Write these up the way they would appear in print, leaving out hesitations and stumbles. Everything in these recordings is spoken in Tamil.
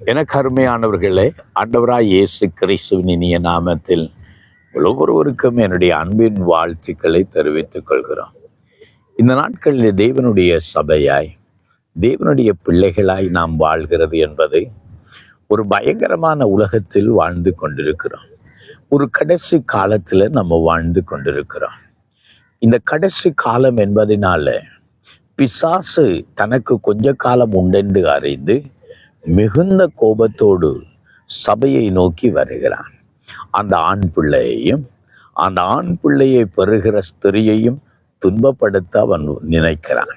எனக்கு அருமையானவர்களே, ஆண்டவராய் இயேசு கிறிஸ்துவின் இனிய நாமத்தில் ஒவ்வொருவருக்கும் என்னுடைய அன்பின் வாழ்த்துக்களை தெரிவித்துக் கொள்கிறோம். இந்த நாட்களில் தேவனுடைய சபையாய், தேவனுடைய பிள்ளைகளாய் நாம் வாழ்கிறது என்பது ஒரு பயங்கரமான உலகத்தில் வாழ்ந்து கொண்டிருக்கிறோம். ஒரு கடைசி காலத்தில் நம்ம வாழ்ந்து கொண்டிருக்கிறோம். இந்த கடைசி காலம் என்பதனால பிசாசு தனக்கு கொஞ்ச காலம் உண்டென்று அறிந்து மிகுந்த கோபத்தோடு சபையை நோக்கி வருகிறான். அந்த ஆண் பிள்ளையையும் அந்த ஆண் பிள்ளையை பெறுகிற ஸ்திரியையும் துன்பப்படுத்த அவன் நினைக்கிறான்.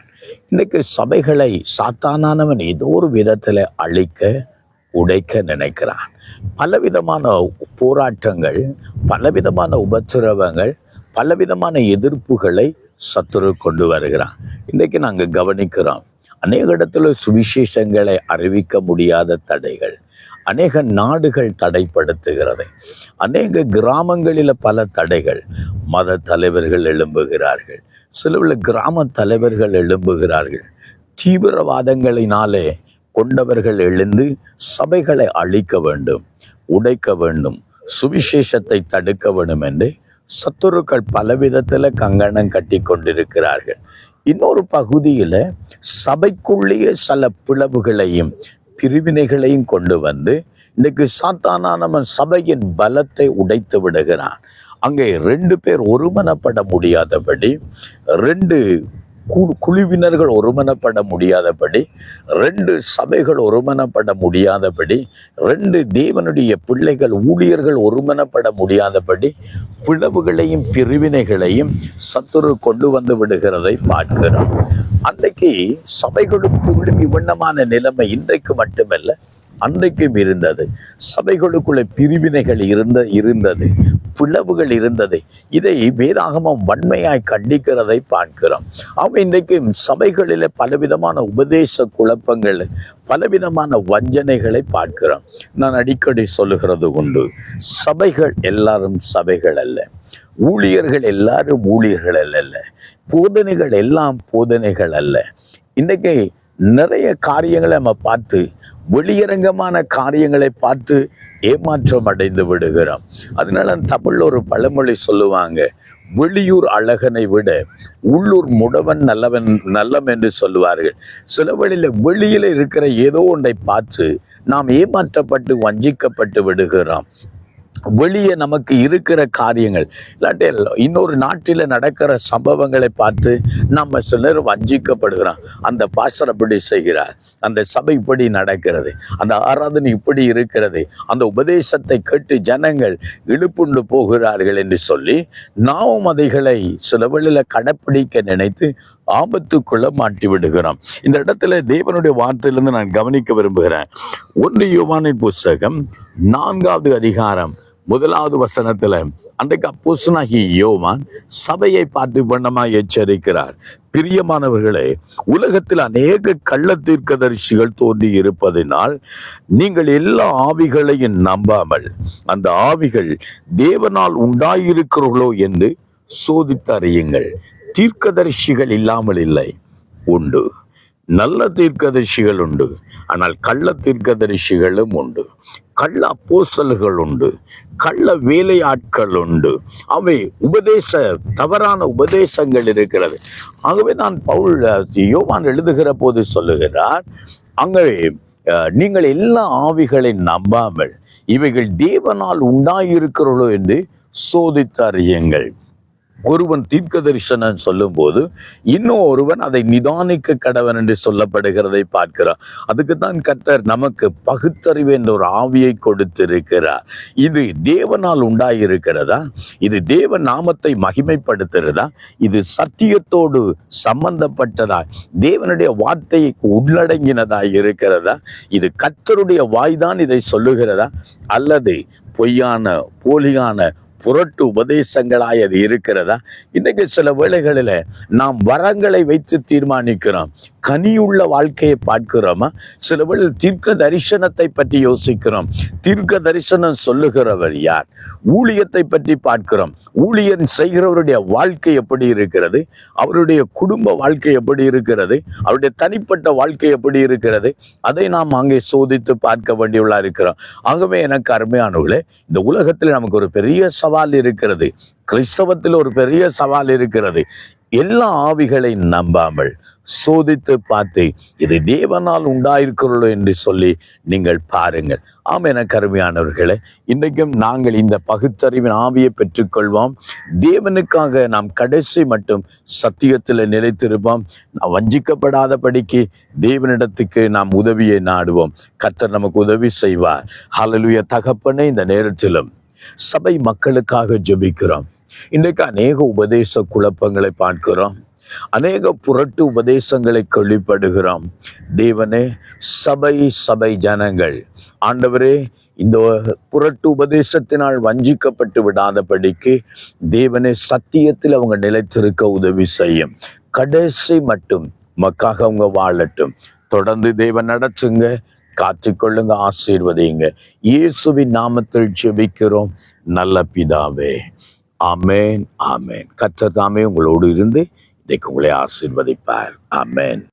இன்னைக்கு சபைகளை சாத்தானவன் ஏதோ ஒரு விதத்துல அழிக்க உடைக்க நினைக்கிறான். பலவிதமான போராட்டங்கள், பலவிதமான உபத்திரவங்கள், பலவிதமான எதிர்ப்புகளை சத்துரு கொண்டு வருகிறான். இன்னைக்கு நாங்க கவனிக்கிறோம், அநேக இடத்துல சுவிசேஷங்களை அறிவிக்க முடியாத தடைகள், அநேக நாடுகள் தடைப்படுத்துகிறது, அநேக கிராமங்களில் பல தடைகள். மத தலைவர்கள் எழும்புகிறார்கள், சில கிராம தலைவர்கள் எழும்புகிறார்கள். தீவிரவாதங்களினாலே கொண்டவர்கள் எழுந்து சபைகளை அழிக்க வேண்டும், உடைக்க வேண்டும், சுவிசேஷத்தை தடுக்க வேண்டும் என்று சத்துருக்கள் பலவிதத்துல கங்கணம் கட்டி கொண்டிருக்கிறார்கள். இன்னொரு பகுதியில சபைக்குள்ளேயே சில பிளவுகளையும் பிரிவினைகளையும் கொண்டு வந்து இன்னைக்கு சாத்தானவன் சபையின் பலத்தை உடைத்து விடுகிறான். அங்கே 2 பேர் ஒருமனப்பட முடியாதபடி, 2 குழுவினர்கள் ஒருமனப்பட முடியாதபடி, 2 சபைகள் ஒருமனப்பட முடியாதபடி, 2 தேவனுடைய பிள்ளைகள் ஊழியர்கள் ஒருமனப்பட முடியாதபடி பிளவுகளையும் பிரிவினைகளையும் சத்துரு கொண்டு வந்து விடுகிறதை பார்க்கிறோம். அன்றைக்கு சபைகளுக்குள்ளும் இவ்வண்ணமான நிலைமை இன்றைக்கு மட்டுமல்ல, அன்றைக்கும் இருந்தது. சபைகளுக்குள்ள பிரிவினைகள் இருந்தது, பிளவுகள் இருந்தது. இதை வேதாகமம் வன்மையாய் கண்டிக்கிறதை பார்க்கிறோம். அவன் இன்றைக்கு சபைகளில பலவிதமான உபதேச குழப்பங்கள், பலவிதமான வஞ்சனைகளை பார்க்கிறோம். நான் அடிக்கடி சொல்லுகிறது உண்டு, சபைகள் எல்லாரும் சபைகள் அல்ல, ஊழியர்கள் எல்லாரும் ஊழியர்கள் அல்ல, போதனைகள் எல்லாம் போதனைகள் அல்ல. இன்னைக்கு நிறைய காரியங்களை நம்ம பார்த்து, வெளியரங்கமான காரியங்களை பார்த்து ஏமாற்றம் அடைந்து விடுகிறோம். அதனால தமிழ்ல ஒரு பழமொழி சொல்லுவாங்க, வெளியூர் அழகனை விட உள்ளூர் முடவன் நல்லம் என்று சொல்லுவார்கள். சில வழியில வெளியில இருக்கிற ஏதோ ஒன்றை பார்த்து நாம் ஏமாற்றப்பட்டு வஞ்சிக்கப்பட்டு விடுகிறோம். வெளியே நமக்கு இருக்கிற காரியங்கள், இல்லாட்டி இன்னொரு நாட்டில் நடக்கிற சம்பவங்களை பார்த்து நம்ம சிலர் வஞ்சிக்கப்படுகிறோம். அந்த பாஸ்டர் இப்படி செய்கிறார், அந்த சபை இப்படி நடக்கிறது, அந்த ஆராதனை இப்படி இருக்கிறது, அந்த உபதேசத்தை கேட்டு ஜனங்கள் இழுப்புண்டு போகிறார்கள் என்று சொல்லி நாமும் அதைகளை சில வழியில கடைப்பிடிக்க நினைத்து ஆபத்துக்குள்ள மாட்டி விடுகிறோம். இந்த இடத்துல தேவனுடைய வார்த்தையிலிருந்து நான் கவனிக்க விரும்புகிறேன். 1 யோவானின் புஸ்தகம் 4வது அதிகாரம் 1வது வசனத்துல அன்றைக்கு அப்போஸ்தலனாகிய யோவான் சபையை பார்த்து வண்ணமா எச்சரிக்கிறார். பிரியமானவர்களே, உலகத்தில் அநேக கள்ள தீர்க்கதரிசிகள் தோன்றி இருப்பதினால் நீங்கள் எல்லா ஆவிகளையும் நம்பாமல் அந்த ஆவிகள் தேவனால் உண்டாயிருக்கிறீர்களோ என்று சோதித்து அறியுங்கள். தீர்க்கதரிசிகள் இல்லாமல் இல்லை, உண்டு. நல்ல தீர்க்கதரிசிகள் உண்டு, ஆனால் கள்ள தீர்க்கதரிசிகளும் உண்டு. கள்ள அப்போஸ்தலர்கள் உண்டு, கள்ள வேலையாட்கள் உண்டு. அவை தவறான உபதேசங்கள் இருக்கிறது. ஆகவே நான் யோவான் எழுதுகிற போது சொல்லுகிறார், அங்கே நீங்கள் எல்லா ஆவிகளை நம்பாமல் இவைகள் தேவனால் உண்டாயிருக்கிறோளோ என்று சோதித்து அறியுங்கள். ஒருவன் தீர்க்க தரிசனம் சொல்லும் போது இன்னும் ஒருவன் அதை நிதானிக்க கடவன் என்று சொல்லப்படுகிறதை பார்க்கிறார். அதுக்குத்தான் கர்த்தர் நமக்கு பகுத்தறிவு என்ற ஒரு ஆவியை கொடுத்திருக்கிறார். இது தேவனால் உண்டாயிருக்கிறதா, இது தேவ நாமத்தை மகிமைப்படுத்துகிறதா, இது சத்தியத்தோடு சம்பந்தப்பட்டதா, தேவனுடைய வார்த்தையை உள்ளடங்கினதா இருக்கிறதா, இது கர்த்தருடைய வாய்தான் இதை சொல்லுகிறதா, அல்லது பொய்யான போலியான புரட்டு உபதேசங்களாய் அது இருக்கிறதா? இன்னைக்கு சில வேளைகளில் நாம் வரங்களை வைத்து தீர்மானிக்கிறோம், கனியுள்ள வாழ்க்கையை பார்க்கிறோமா? சில வேளை தீர்க்க தரிசனத்தை பற்றி யோசிக்கிறோம். தீர்க்க தரிசனம் சொல்லுகிறவர் யார்? ஊழியத்தை பற்றி பார்க்கிறோம். ஊழியர் செய்கிறவருடைய வாழ்க்கை எப்படி இருக்கிறது, அவருடைய குடும்ப வாழ்க்கை எப்படி இருக்கிறது, அவருடைய தனிப்பட்ட வாழ்க்கை எப்படி இருக்கிறது, அதை நாம் அங்கே சோதித்து பார்க்க வேண்டியவளா இருக்கிறோம். ஆகவே எனக்கு அருமையானவர்களே, இந்த உலகத்தில் நமக்கு ஒரு பெரிய சவால் இருக்கிறது. கிறிஸ்தவத்தில் ஒரு பெரிய சவால் இருக்கிறது. எல்லா ஆவிகளை நம்பாமல் சோதித்து பார்த்து இது தேவனால் உண்டாயிருக்கிறோம் என்று சொல்லி நீங்கள் பாருங்கள். ஆம், என கருமையானவர்களே, இன்றைக்கும் நாங்கள் இந்த பகுத்தறிவின் ஆவியை பெற்றுக்கொள்வோம். தேவனுக்காக நாம் கடைசி மட்டும் சத்தியத்தில் நிலைத்திருப்போம். நாம் வஞ்சிக்கப்படாதபடிக்கு தேவனிடத்துக்கு நாம் உதவியை நாடுவோம். கர்த்தர் நமக்கு உதவி செய்வார். ஹல்லேலூயா. தகப்பனே, இந்த நேரத்திலும் சபை மக்களுக்காக ஜெபிக்கிறோம். இன்றைக்கு அநேக உபதேச குழப்பங்களை பார்க்கிறோம். அநேக புரட்டு உபதேசங்களை கேள்விப்படுகிறோம். தேவனே, சபை ஜனங்கள் ஆண்டவரே, இந்த புரட்டு உபதேசத்தினால் வஞ்சிக்கப்பட்டு விடாதபடிக்கு தேவனே சத்தியத்தில் அவங்க நிலைத்திருக்க உதவி செய்யும். கடைசி மட்டும் மக்காக அவங்க வாழட்டும். தொடர்ந்து தேவன் நடத்துங்க, காத்துக்கொள்ளுங்க, ஆசீர்வதிங்க. இயேசுவின் நாமத்தில் ஜெபிக்கிறோம் நல்ல பிதாவே. ஆமேன், ஆமேன். கர்த்தர் தாமே உங்களோடு இருந்து இன்றைக்கு உங்களை ஆசீர்வதிப்பார். ஆமேன்.